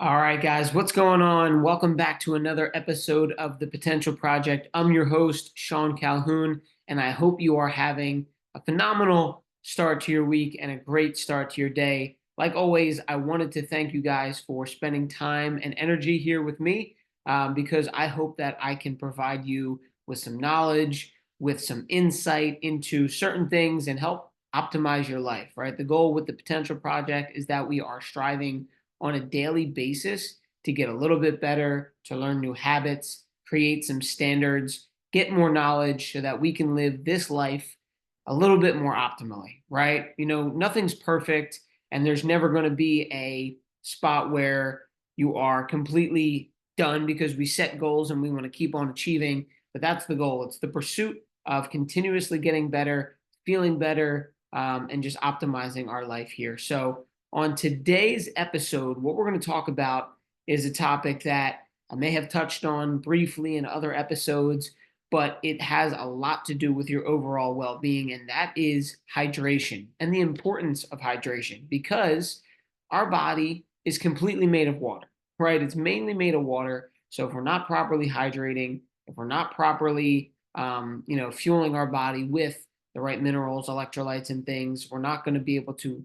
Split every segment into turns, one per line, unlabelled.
All right, guys, what's going on? Welcome back to another episode of The Potential Project. I'm your host, Sean Calhoun, and I hope you are having a phenomenal start to your week and a great start to your day. Like always, I wanted to thank you guys for spending time and energy here with me because I hope that I can provide you with some knowledge, with some insight into certain things and help optimize your life, right? The goal with The Potential Project is that we are striving on a daily basis to get a little bit better, to learn new habits, create some standards, get more knowledge so that we can live this life a little bit more optimally, right? Nothing's perfect, and there's never going to be a spot where you are completely done because we set goals and we want to keep on achieving. But that's the goal. It's the pursuit of continuously getting better, feeling better, and just optimizing our life here. So, on today's episode, what we're going to talk about is a topic that I may have touched on briefly in other episodes, but it has a lot to do with your overall well being, and that is hydration and the importance of hydration because our body is completely made of water, right? It's mainly made of water. So if we're not properly hydrating, if we're not properly, fueling our body with the right minerals, electrolytes, and things, we're not going to be able to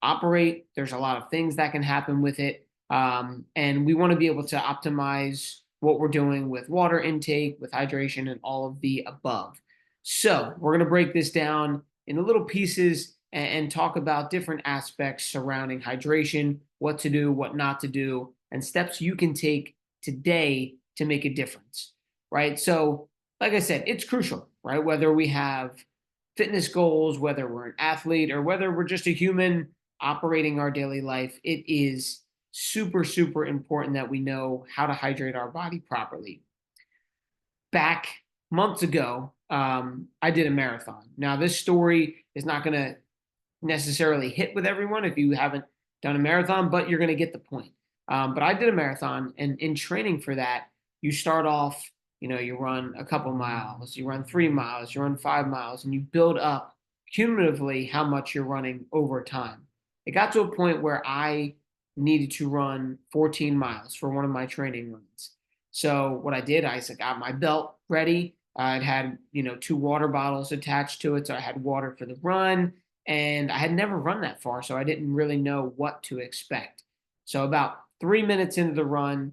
operate. There's a lot of things that can happen with it. And we want to be able to optimize what we're doing with water intake, with hydration, and all of the above. So we're going to break this down in little pieces and talk about different aspects surrounding hydration, what to do, what not to do, and steps you can take today to make a difference, right? So, like I said, it's crucial, right? Whether we have fitness goals, whether we're an athlete, or whether we're just a human operating our daily life, it is super, super important that we know how to hydrate our body properly. Back months ago, I did a marathon. Now, this story is not going to necessarily hit with everyone if you haven't done a marathon, but you're going to get the point. But I did a marathon, and in training for that, you start off, you run a couple miles, you run 3 miles, you run 5 miles, and you build up cumulatively how much you're running over time. It got to a point where I needed to run 14 miles for one of my training runs. So what I did, I got my belt ready. It had, two water bottles attached to it. So I had water for the run, and I had never run that far. So I didn't really know what to expect. So about 3 minutes into the run,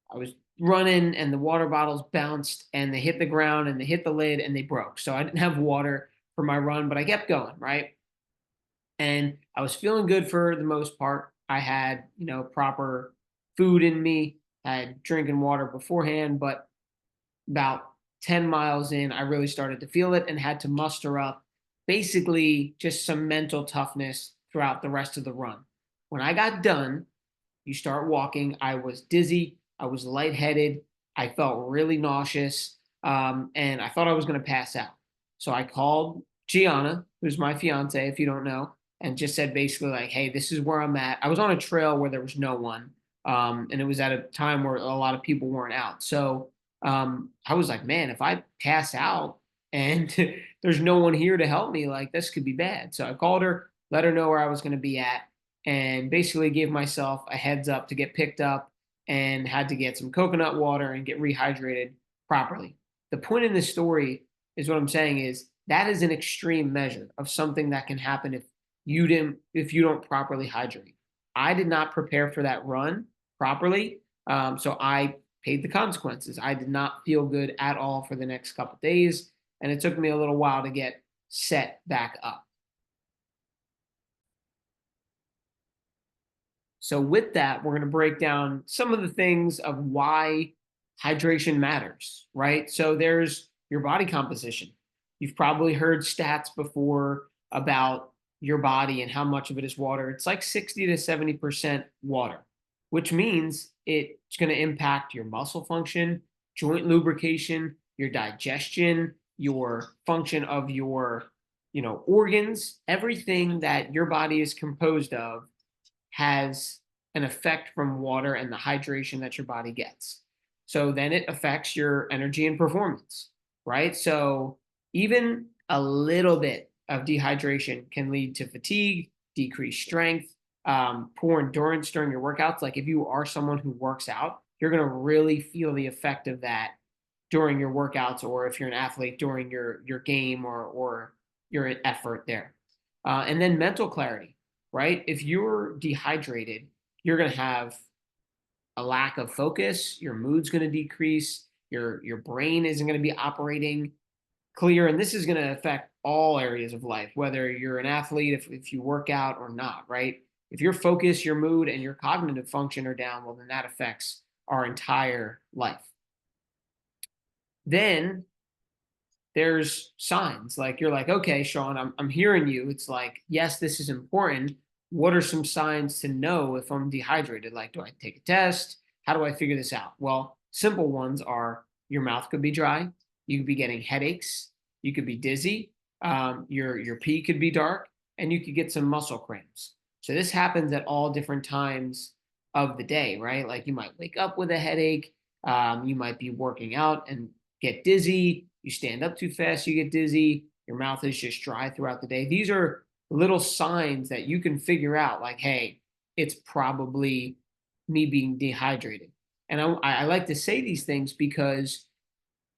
I was running and the water bottles bounced and they hit the ground and they hit the lid and they broke. So I didn't have water for my run, but I kept going, right? And I was feeling good for the most part. I had, proper food in me. I had drinking water beforehand, but about 10 miles in, I really started to feel it and had to muster up basically just some mental toughness throughout the rest of the run. When I got done, you start walking. I was dizzy. I was lightheaded. I felt really nauseous. And I thought I was going to pass out. So I called Gianna, who's my fiance, if you don't know, and just said basically like, hey, this is where I'm at. I was on a trail where there was no one. And it was at a time where a lot of people weren't out. So I was like, man, if I pass out and there's no one here to help me, like this could be bad. So I called her, let her know where I was going to be at, and basically gave myself a heads up to get picked up and had to get some coconut water and get rehydrated properly. The point in this story is what I'm saying is that is an extreme measure of something that can happen if you don't properly hydrate. I did not prepare for that run properly, so I paid the consequences. I did not feel good at all for the next couple of days, and it took me a little while to get set back up. So, with that, we're going to break down some of the things of why hydration matters, right? So, there's your body composition. You've probably heard stats before about your body and how much of it is water. It's like 60 to 70% water, which means it's going to impact your muscle function, joint lubrication, your digestion, your function of your, organs, everything that your body is composed of has an effect from water and the hydration that your body gets. So then it affects your energy and performance, right? So even a little bit of dehydration can lead to fatigue, decreased strength, poor endurance during your workouts, like if you are someone who works out, you're going to really feel the effect of that during your workouts, or if you're an athlete during your game or your effort there. And then mental clarity, right? If you're dehydrated, you're going to have a lack of focus, your mood's going to decrease, your brain isn't going to be operating clear, and this is going to affect all areas of life, whether you're an athlete, if you work out or not, right? If your focus, your mood, and your cognitive function are down, well, then that affects our entire life. Then there's signs, like you're like, okay, Sean, I'm hearing you. It's like, yes, this is important. What are some signs to know if I'm dehydrated? Like, do I take a test? How do I figure this out? Well, simple ones are your mouth could be dry, you could be getting headaches, you could be dizzy, your pee could be dark, and you could get some muscle cramps. So this happens at all different times of the day, right? Like you might wake up with a headache, you might be working out and get dizzy, you stand up too fast, you get dizzy, your mouth is just dry throughout the day. These are little signs that you can figure out, like, hey, it's probably me being dehydrated. And I like to say these things because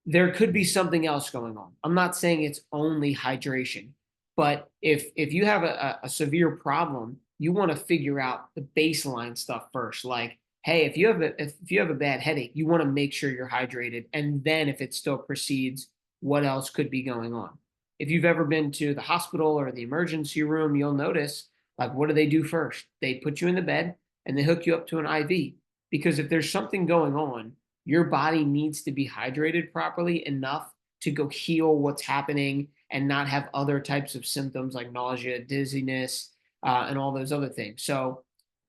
there could be something else going on. I'm not saying it's only hydration, but if you have a severe problem, you want to figure out the baseline stuff first. Like, hey, if you have a bad headache, you want to make sure you're hydrated, and then if it still proceeds, what else could be going on? If you've ever been to the hospital or the emergency room, you'll notice, like, what do they do first? They put you in the bed and they hook you up to an IV, because if there's something going on, your body needs to be hydrated properly enough to go heal what's happening and not have other types of symptoms like nausea, dizziness, and all those other things. So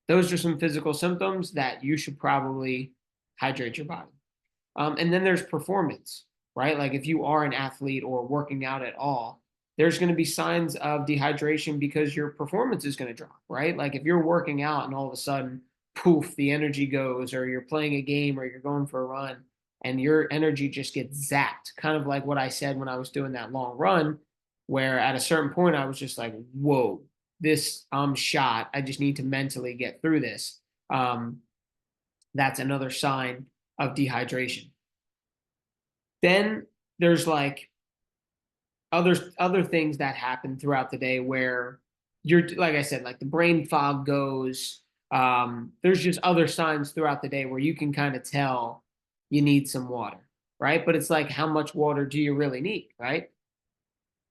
those are some physical symptoms that you should probably hydrate your body. And then there's performance, right? Like if you are an athlete or working out at all, there's going to be signs of dehydration because your performance is going to drop, right? Like if you're working out and all of a sudden, poof, the energy goes, or you're playing a game or you're going for a run and your energy just gets zapped, kind of like what I said when I was doing that long run, where at a certain point I was just like, whoa, this I'm shot. I just need to mentally get through this. That's another sign of dehydration. Then there's like other things that happen throughout the day where you're, like I said, like the brain fog goes. There's just other signs throughout the day where you can kind of tell you need some water, right? But it's like, how much water do you really need, right?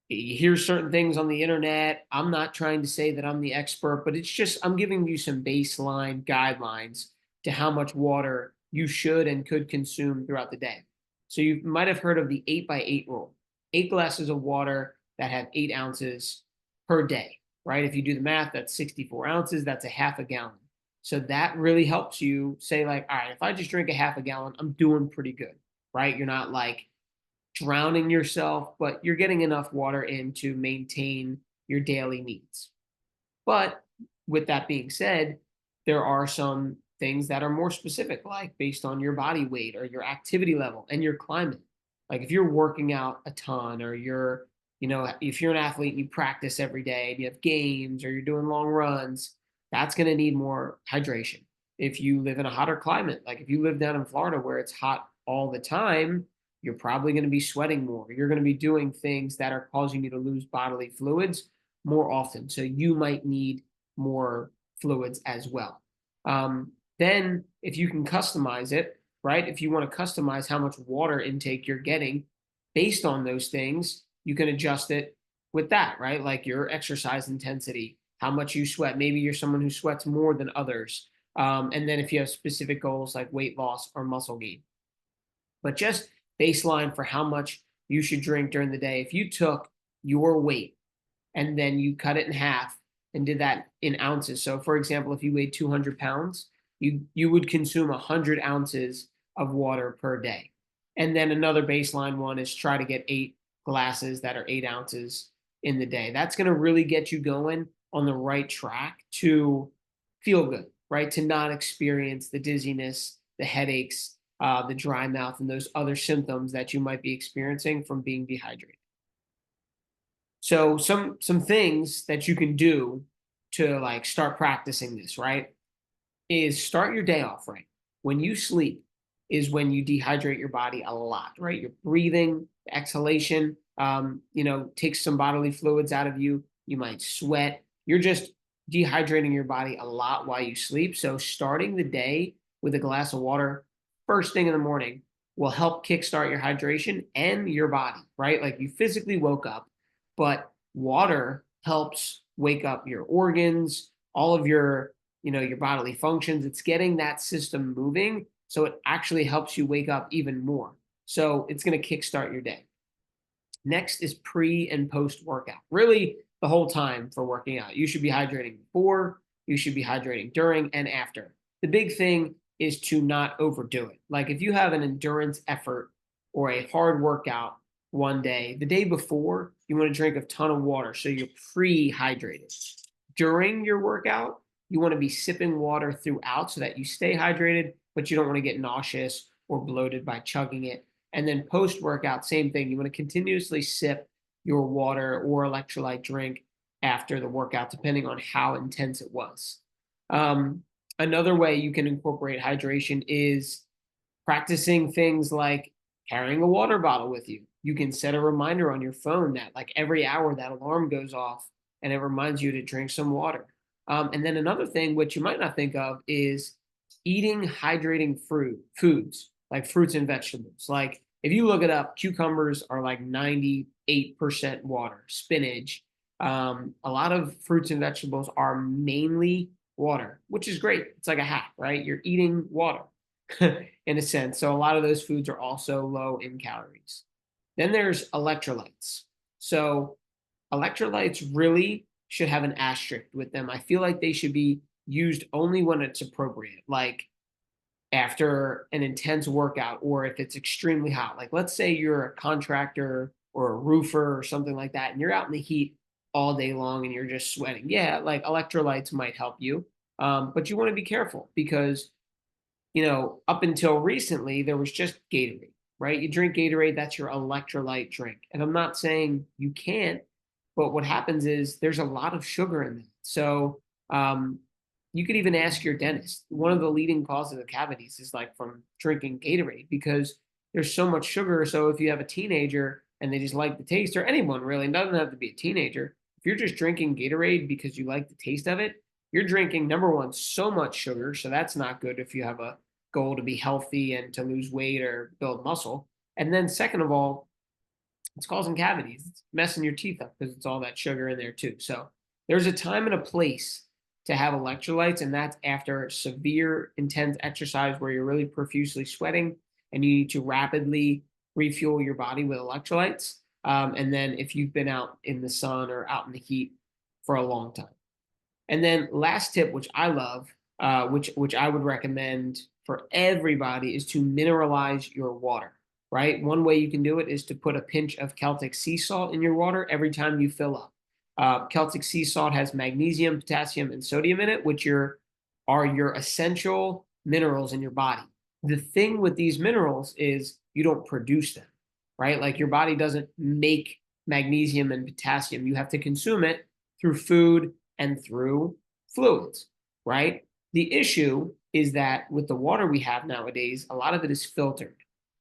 You hear certain things on the internet. I'm not trying to say that I'm the expert, but it's just I'm giving you some baseline guidelines to how much water you should and could consume throughout the day. So you might have heard of the 8 by 8 rule. 8 glasses of water that have 8 ounces per day, right? If you do the math, that's 64 ounces. That's a half a gallon. So that really helps you say, like, all right, if I just drink a half a gallon, I'm doing pretty good, right? You're not like drowning yourself, but you're getting enough water in to maintain your daily needs. But with that being said, there are some things that are more specific, like based on your body weight or your activity level and your climate. Like if you're working out a ton, or if you're an athlete and you practice every day and you have games or you're doing long runs, that's going to need more hydration. If you live in a hotter climate, like if you live down in Florida where it's hot all the time, you're probably going to be sweating more. You're going to be doing things that are causing you to lose bodily fluids more often. So you might need more fluids as well. Then, if you can customize it, right? If you want to customize how much water intake you're getting based on those things, you can adjust it with that, right? Like your exercise intensity, how much you sweat. Maybe you're someone who sweats more than others. And then if you have specific goals like weight loss or muscle gain. But just baseline for how much you should drink during the day. If you took your weight and then you cut it in half and did that in ounces. So for example, if you weighed 200 pounds, you would consume 100 ounces of water per day. And then another baseline one is try to get 8 glasses that are 8 ounces in the day. That's going to really get you going on the right track to feel good, right? To not experience the dizziness, the headaches, the dry mouth, and those other symptoms that you might be experiencing from being dehydrated. So some things that you can do to like start practicing this, right, is start your day off right. When you sleep is when you dehydrate your body a lot, right? Your breathing, exhalation, takes some bodily fluids out of you. You might sweat. You're just dehydrating your body a lot while you sleep. So starting the day with a glass of water first thing in the morning will help kickstart your hydration and your body, right? Like you physically woke up, but water helps wake up your organs, all of your bodily functions. It's getting that system moving. So it actually helps you wake up even more. So it's going to kickstart your day. Next is pre and post workout. Really, the whole time for working out. You should be hydrating before, you should be hydrating during and after. The big thing is to not overdo it. Like if you have an endurance effort or a hard workout one day, the day before, you want to drink a ton of water so you're pre-hydrated. During your workout, you want to be sipping water throughout so that you stay hydrated, but you don't want to get nauseous or bloated by chugging it. And then post workout, same thing. You want to continuously sip your water or electrolyte drink after the workout, depending on how intense it was. Another way you can incorporate hydration is practicing things like carrying a water bottle with you. You can set a reminder on your phone that like every hour that alarm goes off and it reminds you to drink some water. And then another thing, which you might not think of, is eating hydrating foods like fruits and vegetables. Like if you look it up, cucumbers are like 98% water, spinach. A lot of fruits and vegetables are mainly water, which is great. It's like a hack, right? You're eating water in a sense. So a lot of those foods are also low in calories. Then there's electrolytes. So electrolytes really should have an asterisk with them. I feel like they should be used only when it's appropriate, like after an intense workout or if it's extremely hot. Like let's say you're a contractor or a roofer or something like that, and you're out in the heat all day long and you're just sweating. Yeah, like electrolytes might help you, but you want to be careful because up until recently, there was just Gatorade, right? You drink Gatorade, that's your electrolyte drink. And I'm not saying you can't, but what happens is there's a lot of sugar in that. So you could even ask your dentist. One of the leading causes of cavities is like from drinking Gatorade because there's so much sugar. So if you have a teenager and they just like the taste, or anyone really, it doesn't have to be a teenager. If you're just drinking Gatorade because you like the taste of it, you're drinking, number one, so much sugar. So that's not good if you have a goal to be healthy and to lose weight or build muscle. And then second of all, it's causing cavities. It's messing your teeth up because it's all that sugar in there too. So there's a time and a place to have electrolytes, and that's after severe, intense exercise where you're really profusely sweating and you need to rapidly refuel your body with electrolytes. And then if you've been out in the sun or out in the heat for a long time. And then last tip, which I love, which I would recommend for everybody, is to mineralize your water, right? One way you can do it is to put a pinch of Celtic sea salt in your water every time you fill up. Celtic sea salt has magnesium, potassium, and sodium in it, which are your essential minerals in your body. The thing with these minerals is you don't produce them, right? Like your body doesn't make magnesium and potassium. You have to consume it through food and through fluids, right? The issue is that with the water we have nowadays, a lot of it is filtered,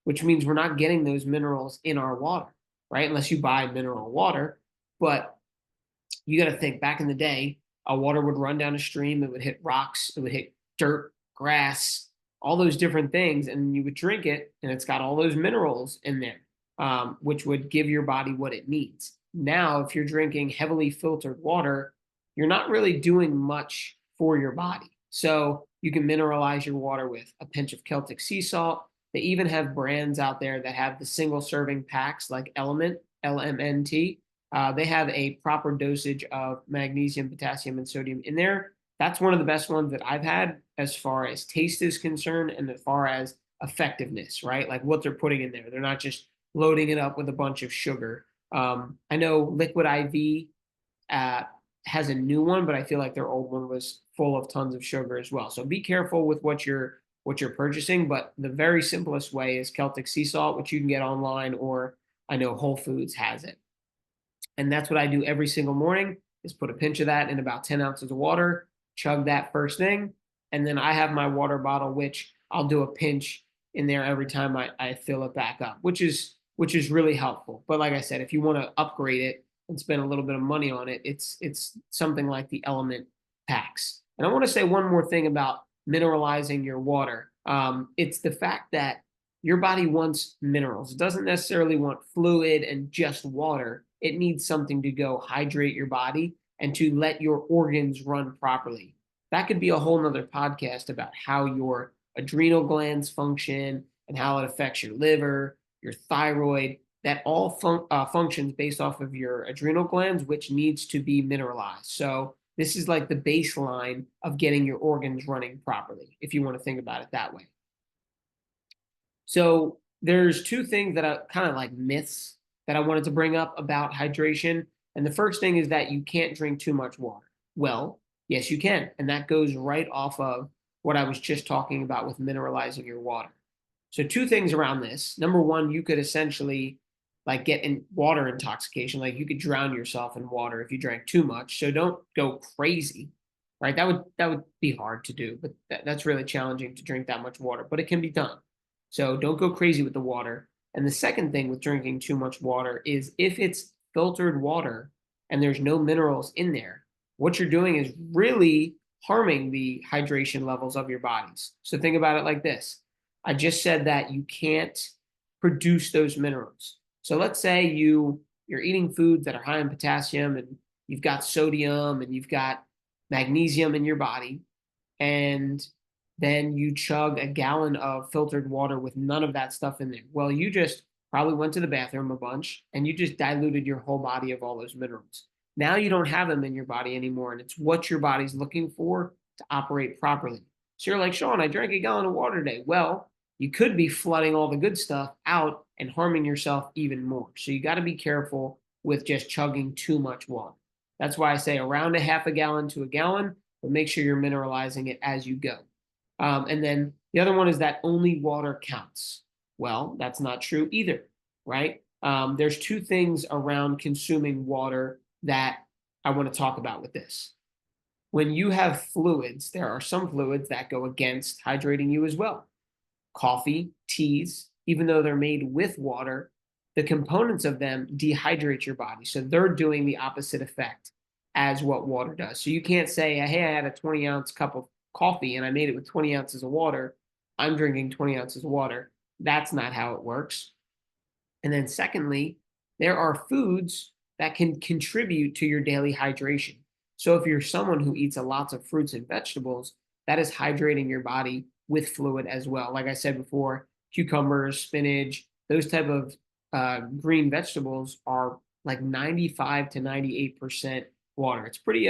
which means we're not getting those minerals in our water, right? Unless you buy mineral water. But you got to think back in the day, water would run down a stream, it would hit rocks, it would hit dirt, grass, all those different things, and you would drink it, and it's got all those minerals in there, which would give your body what it needs. Now, if you're drinking heavily filtered water, you're not really doing much for your body. So you can mineralize your water with a pinch of Celtic sea salt. They even have brands out there that have the single serving packs like Element, LMNT. They have a proper dosage of magnesium, potassium, and sodium in there. That's one of the best ones that I've had as far as taste is concerned and as far as effectiveness, right? Like what they're putting in there. They're not just loading it up with a bunch of sugar. I know Liquid IV has a new one, but I feel like their old one was full of tons of sugar as well. So be careful with what you're purchasing. But the very simplest way is Celtic sea salt, which you can get online, or I know Whole Foods has it. And that's what I do every single morning. is put a pinch of that in about 10 ounces of water, chug that first thing. And then I have my water bottle, which I'll do a pinch in there every time I fill it back up, which is really helpful. But like I said, if you want to upgrade it and spend a little bit of money on it, it's something like the Element packs. And I want to say one more thing about mineralizing your water. It's the fact that your body wants minerals. It doesn't necessarily want fluid and just water. It needs something to go hydrate your body and to let your organs run properly. That could be a whole nother podcast about how your adrenal glands function and how it affects your liver, your thyroid. That all functions based off of your adrenal glands, which needs to be mineralized. So this is like the baseline of getting your organs running properly, if you want to think about it that way. So there's two things that are kind of like myths that I wanted to bring up about hydration. And the first thing is that you can't drink too much water. Well, yes, you can. And that goes right off of what I was just talking about with mineralizing your water. So two things around this. Number one, you could essentially like get in water intoxication. Like you could drown yourself in water if you drank too much. So don't go crazy, right? That would be hard to do, but that's really challenging to drink that much water, but it can be done. So don't go crazy with the water. And the second thing with drinking too much water is if it's filtered water and there's no minerals in there, what you're doing is really harming the hydration levels of your bodies. So think about it like this. I just said that you can't produce those minerals. So let's say you're eating foods that are high in potassium and you've got sodium and you've got magnesium in your body, and then you chug a gallon of filtered water with none of that stuff in there. Well, you just probably went to the bathroom a bunch and you just diluted your whole body of all those minerals. Now you don't have them in your body anymore, and it's what your body's looking for to operate properly. So you're like, Sean, I drank a gallon of water today. Well, you could be flooding all the good stuff out and harming yourself even more. So you got to be careful with just chugging too much water. That's why I say around a half a gallon to a gallon, but make sure you're mineralizing it as you go. And then the other one is that only water counts. Well, that's not true either, right? There's two things around consuming water that I want to talk about with this. When you have fluids, there are some fluids that go against hydrating you as well. Coffee, teas, even though they're made with water, the components of them dehydrate your body. So they're doing the opposite effect as what water does. So you can't say, hey, I had a 20-ounce cup of coffee and I made it with 20 ounces of water. I'm drinking 20 ounces of water. That's not how it works. And then secondly, there are foods that can contribute to your daily hydration. So if you're someone who eats a lots of fruits and vegetables, that is hydrating your body with fluid as well. Like I said before, cucumbers, spinach, those type of green vegetables are like 95 to 98% water. It's pretty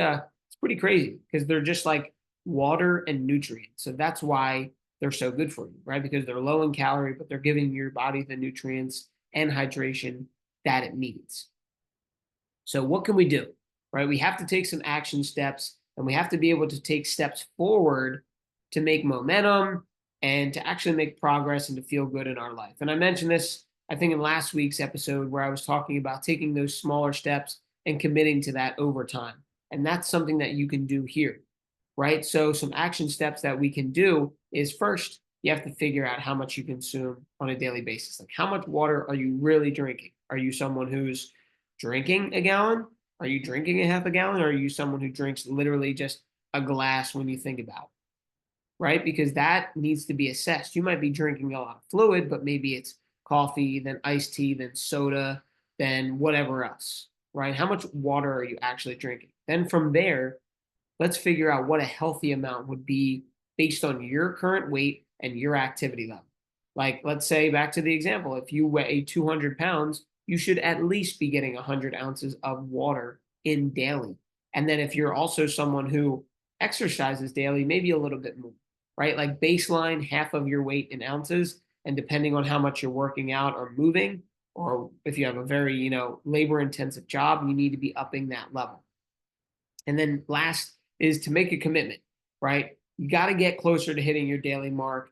crazy because they're just like water and nutrients. So that's why they're so good for you, right? Because they're low in calorie, but they're giving your body the nutrients and hydration that it needs. So what can we do, right? We have to take some action steps, and we have to be able to take steps forward to make momentum and to actually make progress and to feel good in our life. And I mentioned this, I think, in last week's episode where I was talking about taking those smaller steps and committing to that over time. And that's something that you can do here, right? So some action steps that we can do is first, you have to figure out how much you consume on a daily basis. Like how much water are you really drinking? Are you someone who's drinking a gallon? Are you drinking a half a gallon? Or are you someone who drinks literally just a glass when you think about it? Right? Because that needs to be assessed. You might be drinking a lot of fluid, but maybe it's coffee, then iced tea, then soda, then whatever else, right? How much water are you actually drinking? Then from there, let's figure out what a healthy amount would be based on your current weight and your activity level. Like, let's say, back to the example, if you weigh 200 pounds, you should at least be getting 100 ounces of water in daily. And then if you're also someone who exercises daily, maybe a little bit more, right? Like baseline, half of your weight in ounces. And depending on how much you're working out or moving, or if you have a very, labor intensive job, you need to be upping that level. And then last is to make a commitment, right? You got to get closer to hitting your daily mark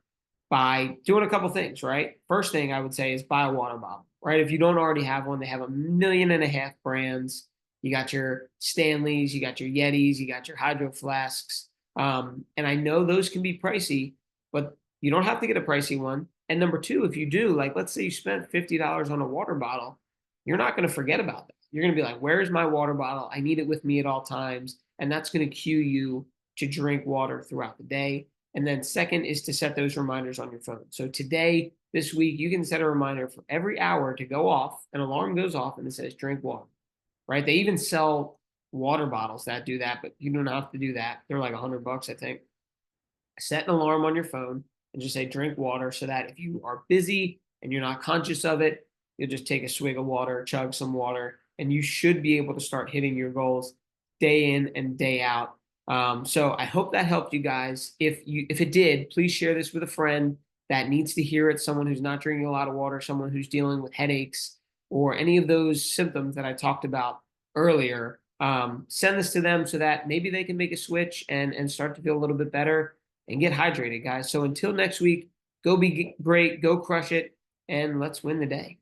by doing a couple things, right? First thing I would say is buy a water bottle, right? If you don't already have one, they have 1.5 million brands. You got your Stanleys, you got your Yetis, you got your hydro flasks. And I know those can be pricey, but you don't have to get a pricey one. And number two, if you do, like, let's say you spent $50 on a water bottle, you're not going to forget about that. You're going to be like, where's my water bottle? I need it with me at all times. And that's going to cue you to drink water throughout the day. And then second is to set those reminders on your phone. So today, this week, you can set a reminder for every hour to go off. An alarm goes off and it says drink water, right? They even sell water bottles that do that, but you don't have to do that. They're like $100, I think. Set an alarm on your phone and just say drink water, so that if you are busy and you're not conscious of it, you'll just take a swig of water, chug some water, and you should be able to start hitting your goals day in and day out. So I hope that helped you guys. If it did, please share this with a friend that needs to hear it, someone who's not drinking a lot of water, someone who's dealing with headaches or any of those symptoms that I talked about earlier. Send this to them so that maybe they can make a switch and start to feel a little bit better and get hydrated, guys. So until next week, go be great, go crush it, and let's win the day.